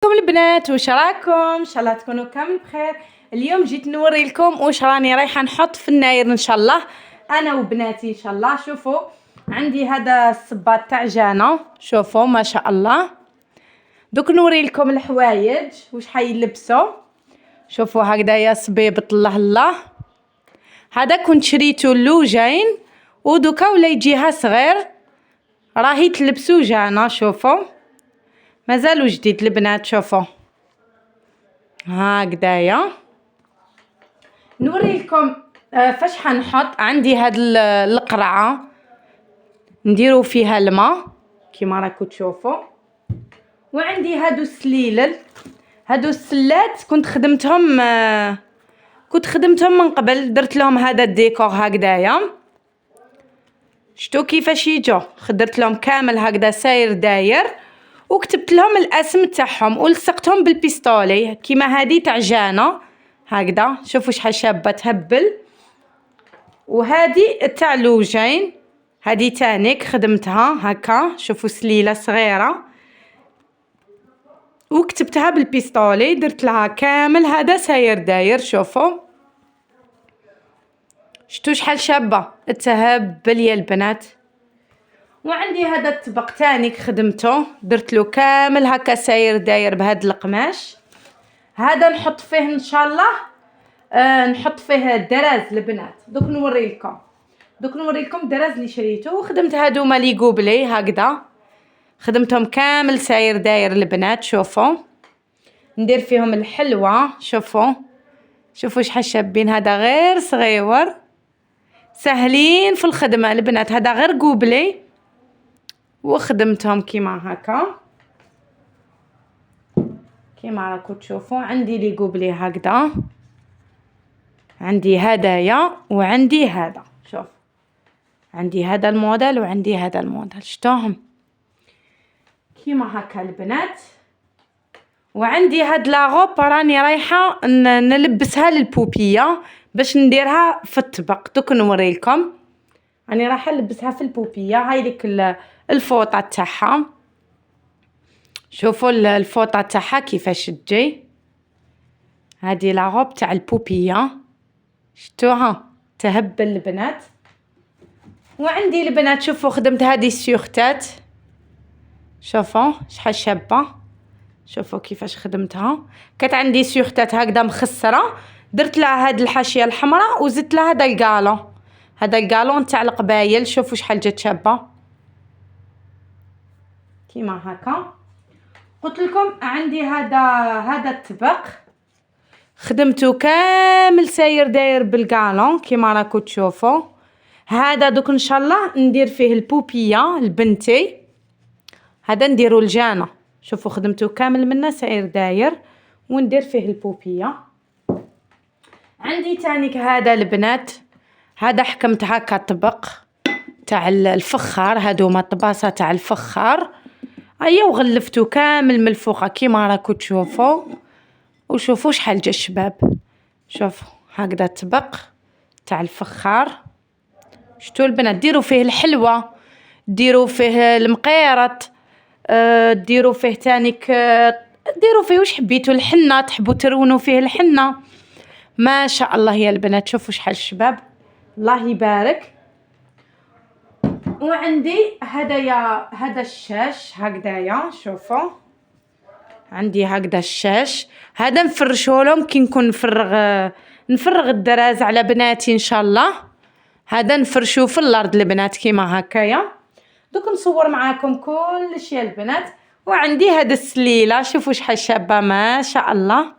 عليكم البنات، وش راكم؟ ان شاء الله تكونوا كامل بخير. اليوم جيت نوري لكم وش راني رايحه نحط في الناير ان شاء الله انا وبناتي ان شاء الله. شوفوا عندي هذا الصباط تاع جانا، شوفوا ما شاء الله. دوك نوري لكم الحوايج وش حيلبسوا. شوفوا هكذا صبيبط الله الله. هذا كنت شريته اللوجين ودوكا ولا يجيها صغير، راهي تلبسو جانا. شوفوا مازالوا جديد البنات. شوفوا هكذايا. نوري لكم فاش حنحط. عندي هاد القرعه نديرو فيها الماء كيما راكم تشوفوا، وعندي هادو السليلل، هادو السلات كنت خدمتهم من قبل، درت لهم هذا الديكور هكذايا. شتو كيفاش يجوا، خدرت لهم كامل هكذا ساير داير، وكتبت لهم الاسم تاعهم ولصقتهم بالبيستولي كيما هذه تاع جانا هكذا. شوفوا شحال شابه تهبل. وهذه تاع لوجين، هذه تانيك خدمتها هكا. شوفوا سليله صغيره وكتبتها بالبيستولي، درت لها كامل هذا ساير داير. شوفوا شتو شحال شابه تهبل يا البنات. وعندي هذا الطبق تاني خدمته، درت له كامل هكا ساير داير بهذا القماش. هذا نحط فيه ان شاء الله نحط فيه الدراز البنات. دوك نوري لكم الدراز اللي شريته. وخدمت هادوما لي قوبلي هكذا، خدمتهم كامل ساير داير البنات. شوفوا ندير فيهم الحلوه. شوفوا شحال شابين. هذا غير صغيور سهلين في الخدمه البنات، هذا غير قوبلي وخدمتهم كيما هكا كيما راكم تشوفوا. عندي لي قوبلي هكذا، عندي هدايا وعندي هذا. شوف عندي هذا الموديل وعندي هذا الموديل، شتوهم كيما هكا البنات. وعندي هاد لاغوب راني رايحه نلبسها للبوبيه باش نديرها في الطبق. دوك نوري لكم راني رايحه نلبسها في البوبيه. هاي لك الفوطه تاعها، شوفوا الفوطه تاعها كيفاش تجي. هذه لاغوب تاع البوبيه، شتوها تهبل البنات. وعندي البنات شوفوا خدمت هذه السيوختات، شوفوا شحال شابه. شوفوا كيفاش خدمتها. كانت عندي سيوختات هكذا مخسره، درت لها هاد الحاشيه الحمراء وزدت لها هذا القالون، هذا القالون تاع القبايل. شوفوا شحال جات شابه كيما هكا. قلت لكم عندي هذا الطبق خدمته كامل ساير داير بالقالون كيما راكم تشوفوا. هذا دوك ان شاء الله ندير فيه البوبيه البنتي، هذا نديرو الجانا. شوفوا خدمته كامل منه ساير داير وندير فيه البوبيه. عندي تانيك هذا البنات، هذا حكمت هكا طبق تاع الفخار، هادوما طباسه تاع الفخار. ايا وغلفتو كامل من الفوق كيما راكم تشوفوا. وشوفوا شحال جا الشباب. شوفوا هكذا الطبق تاع الفخار. شتو البنات ديروا فيه الحلوه، ديروا فيه المقيرط، ديروا فيه تانيك، ديروا فيه وش حبيتوا. الحنه تحبوا ترونوا فيه الحنه ما شاء الله يا البنات. شوفوا شحال الشباب الله يبارك. وعندي هذا الشاش هكذايا. شوفوا عندي هكذا الشاش، هذا نفرشه لهم كي نكون نفرغ الدراز على بناتي ان شاء الله. هذا نفرشوه في الارض البنات كيما هكايا. دوك نصور معاكم كل شيء البنات. وعندي هذا السليله، شوفوا شحال شابه ما شاء الله.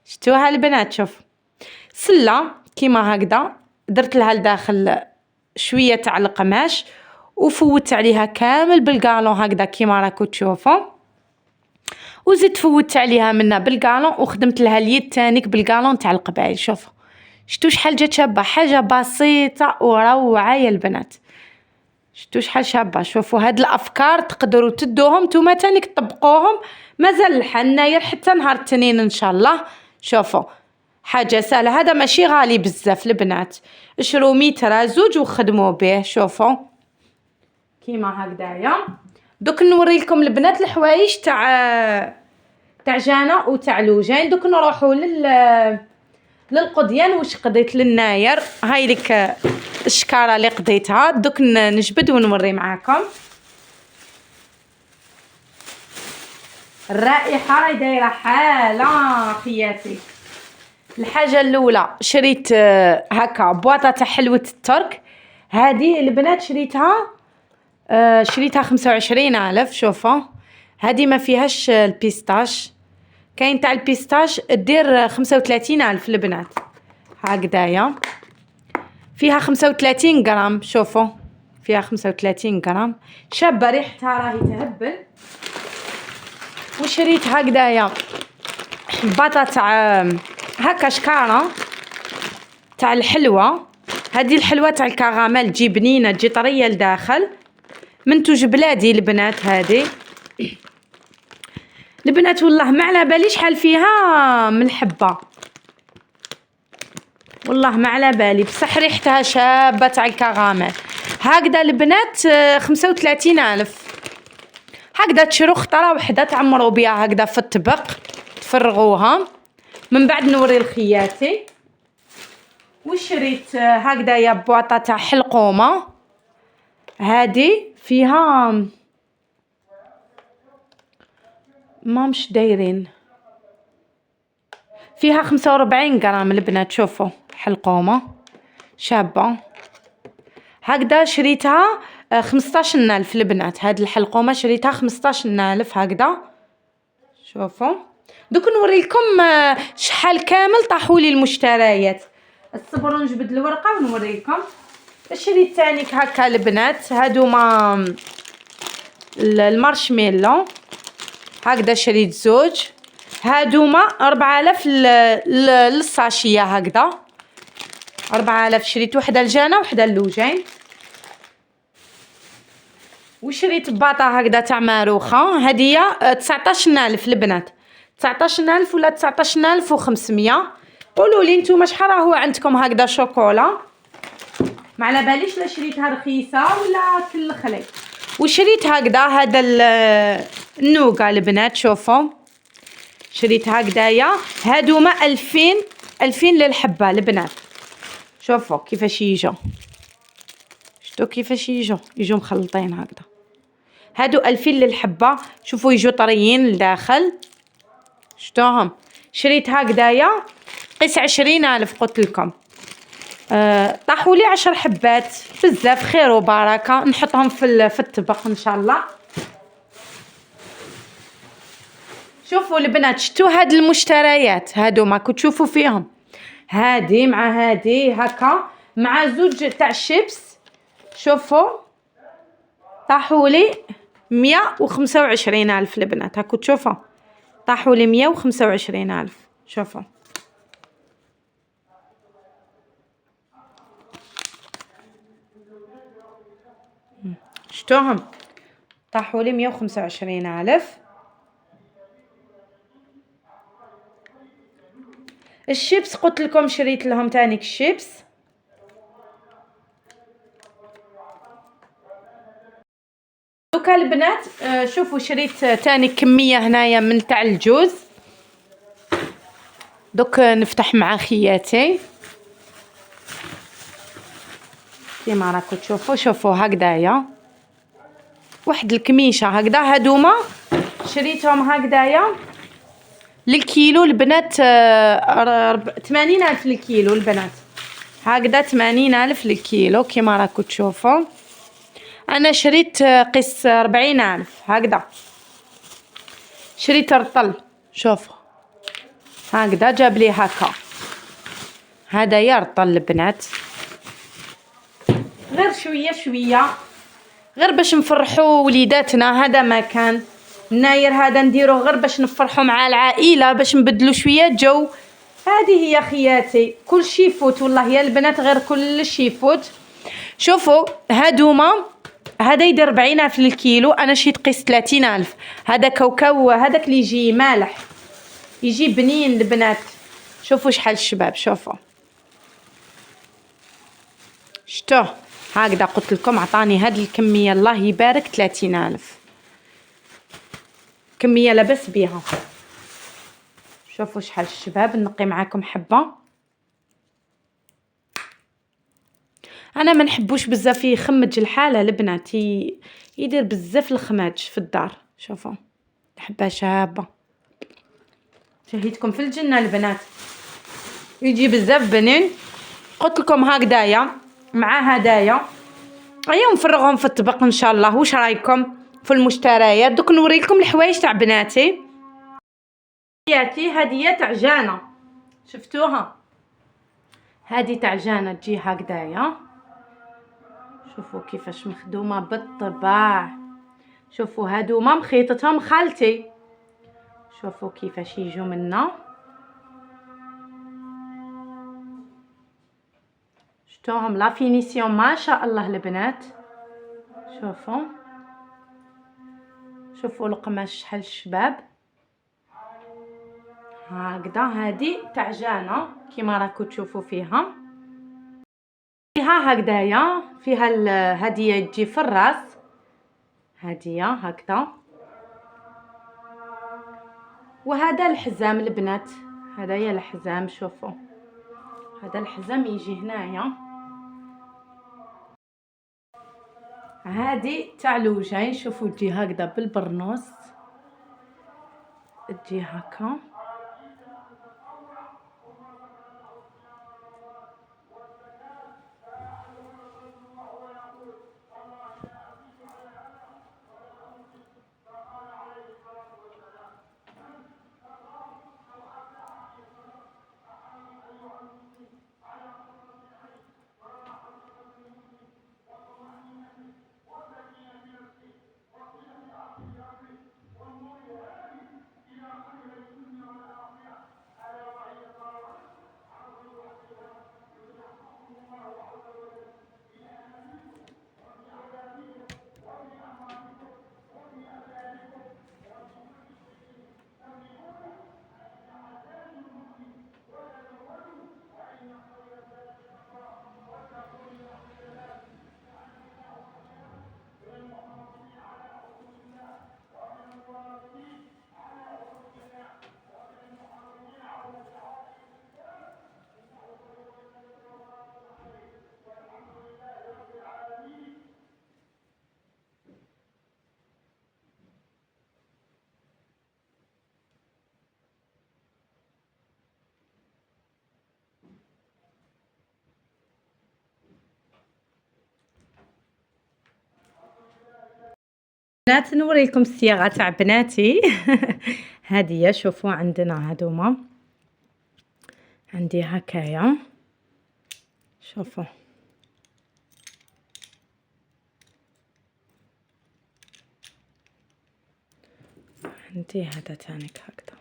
شتوها البنات. شوف سله كيما هكذا، درت لها لداخل شويه تاع القماش وفوت عليها كامل بالقالون هكذا كيما راكم تشوفوا. وزدت فوت عليها منها بالقالون وخدمت لها اليد تانيك بالقالون تاع القبايل. شوفوا شتو شحال جات شابه، حاجه بسيطه وروعه يا البنات. شتو شحال شابه. شوفوا هاد الافكار تقدروا تدوهم نتوما تانيك تطبقوهم مازال الحناير حتى نهار الاثنين ان شاء الله. شوفوا حاجه سهله، هذا ماشي غالي بزاف البنات، اشرو متر زوج وخدموا به. شوفوا كيما هكذايا. دوك نوري لكم البنات الحوايج تاع جانا وتاع لوجين. دوك نروحوا للقضيان. واش قضيت للناير؟ هاي لك الشكاره اللي قضيتها. دوك نجبد ونوري معاكم. الرائحه راهي دايره حاله خياتي. الحاجه الاولى شريت هكا بواطه تاع حلوه الترك. هذه البنات شريتها 25,000. شوفوا هذه ما فيهاش البيستاش. كاين تاع البيستاش دير 35,000 البنات. هكذايا فيها 35 غرام. شوفوا فيها 35 غرام. شابه ريحتها راهي تهبل. وشريت هكذايا باطا تاع هكا شكاره تاع الحلوه. هذه الحلوه تاع الكراميل تجي بنينه تجي طريه لداخل. منتوج بلادي البنات. هذه البنات والله ما على بالي شحال فيها من حبه. والله ما على بالي بصح ريحتها شابه تاع الكراميل. هكذا البنات 35,000. هكذا تشرو خطره وحده تعمروا بها هكذا في الطبق تفرغوها. من بعد نوري لخياتي. وشريت هكذايا بواطه تاع حلقومه. هذه فيها مش دايرين فيها 45 غرام البنات. شوفوا حلقومه شابه هكذا. شريتها 15,000 البنات. هاد الحلقومه شريتها 15,000 هكذا. شوفوا دوك نوري لكم شحال كامل طاحوا لي المشتريات. اصبروا نجبد الورقه ونوري لكم. شريت ثاني هكا البنات. هادوما المارشميلو هكذا. شريت زوج. هادوما 4,000 للساشيه هكذا. 4,000. شريت وحده لجانا وحده لوجين. وشريت باطا هكذا تاع ماروخه. هديه 19,000 البنات. 19,000 ولا 19,500. قولوا لي نتوما شحال راهو عندكم هكذا شوكولا. ما على باليش لا شريتها رخيصه ولا تلخلي. وشريت هكذا هذا النوغا البنات. شوفوا شريت هكذايا. هادوما 2000 للحبه البنات. شوفوا كيفاش يجوا. شفتوا كيفاش يجوا مخلطين هكذا. هادو 2000 للحبه. شوفوا يجوا طريين لداخل. شفتوهم. شريت هكذايا قيس 20,000 قلت لكم. طاحوا لي 10 حبات بزاف خير وبركه. نحطهم في الطبق ان شاء الله. شوفوا البنات شتوا هاد المشتريات هادو ما كنت تشوفوا فيهم. هادي مع هادي هكا مع زوج تاع الشيبس. شوفوا طاحوا لي 125,000 البنات. هاكو تشوفوا طاحوا لي 125,000. شوفوا شتوهم طاحوا لي 125,000. الشيبس قلت لكم شريت لهم تانيك الشيبس. دوكا البنات شوفوا شريت تاني كميه هنايا من تاع الجوز. دوك نفتح مع خياتي كيما راكم تشوفوا. شوفوا هكذايا واحد الكميشه هكذا. هادوما شريتهم هكذايا للكيلو البنات. 80,000 للكيلو البنات. هكذا 80,000 للكيلو كيما راكم تشوفوا. انا شريت قيس 40,000 هكذا. شريت رطل. شوفوا هكذا جاب لي هكا. هذا يا رطل البنات. غير شويه شويه غير باش نفرحوا وليداتنا. هذا ما كان الناير هذا نديروه غير باش نفرحوا مع العائله باش نبدلوا شويه جو. هذه هي خياتي. كل شيء يفوت والله يا البنات غير كل شيء يفوت. شوفوا هادوما هذا يدير 40,000 للكيلو. انا شيت قيس 30,000. هذا كاوكاو هذاك اللي يجي مالح يجي بنين البنات. شوفوا شحال الشباب. شوفوا شتوه هكذا. قلت لكم عطاني هاد الكميه الله يبارك 30,000 كميه لاباس بيها. شوفوا شحال الشباب. نقي معاكم حبه. انا ما نحبوش بزاف يخمج الحاله البنات، يدير بزاف الخماج في الدار. شوفوا الحبه شابه، شهيتكم في الجنه البنات. يجي بزاف بنين. قلت لكم هكذايا مع هدايا. ايوا نفرغهم في الطبق ان شاء الله. واش رايكم في المشتريات؟ دوك نوريلكم الحوايج تاع بناتي. هديه تعجانه، شفتوها؟ هذه تعجانه تجي هكذايا. شوفوا كيفاش مخدومه بالطباع. شوفوا هادوما مخيطتهم خالتي. شوفوا كيفاش يجوا منا. شفتوهم لا فينيسيون ما شاء الله البنات. شوفوا القماش شحال الشباب. هكذا هذه تعجانه كيما راكم تشوفوا فيها هكذايا. فيها الهديه تجي في الراس. هديه هكذا. وهذا الحزام البنات. هذايا الحزام. شوفوا هذا الحزام يجي هنايا. هذه تاع لوجين. شوفوا تجي هكذا بالبرنوس، تجي هكا. بنات نوريكم الصياغه تاع بناتي. هادية شوفوا عندنا هادوما. عندي هكايا. شوفوا عندي هذا تانيك هكذا.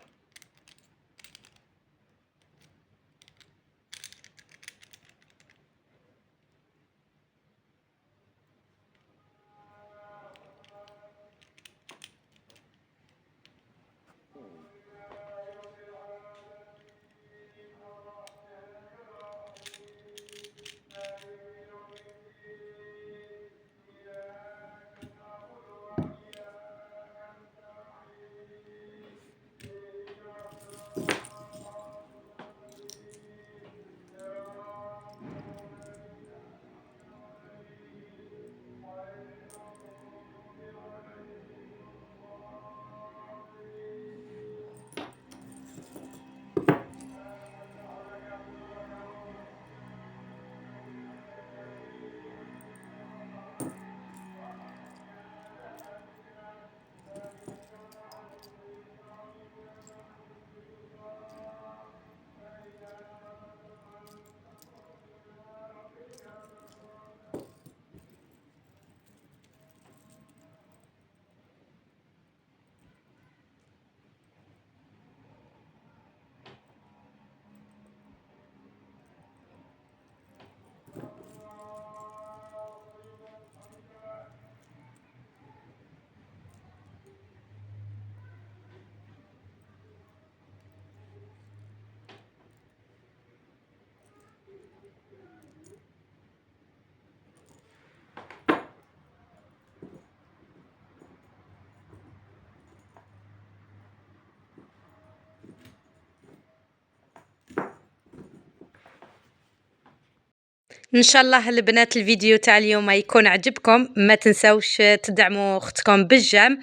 ان شاء الله البنات الفيديو تاع اليوم يكون عجبكم، ما تنسوش تدعموا اختكم بالجيم،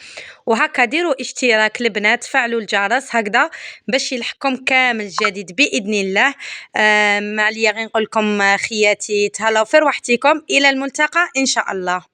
وهكا ديروا اشتراك البنات، فعلوا الجرس هكذا باش يلحقكم كامل جديد باذن الله. ما عليا غير نقول لكم خياتي تهلاو في روحتكم، الى الملتقى ان شاء الله.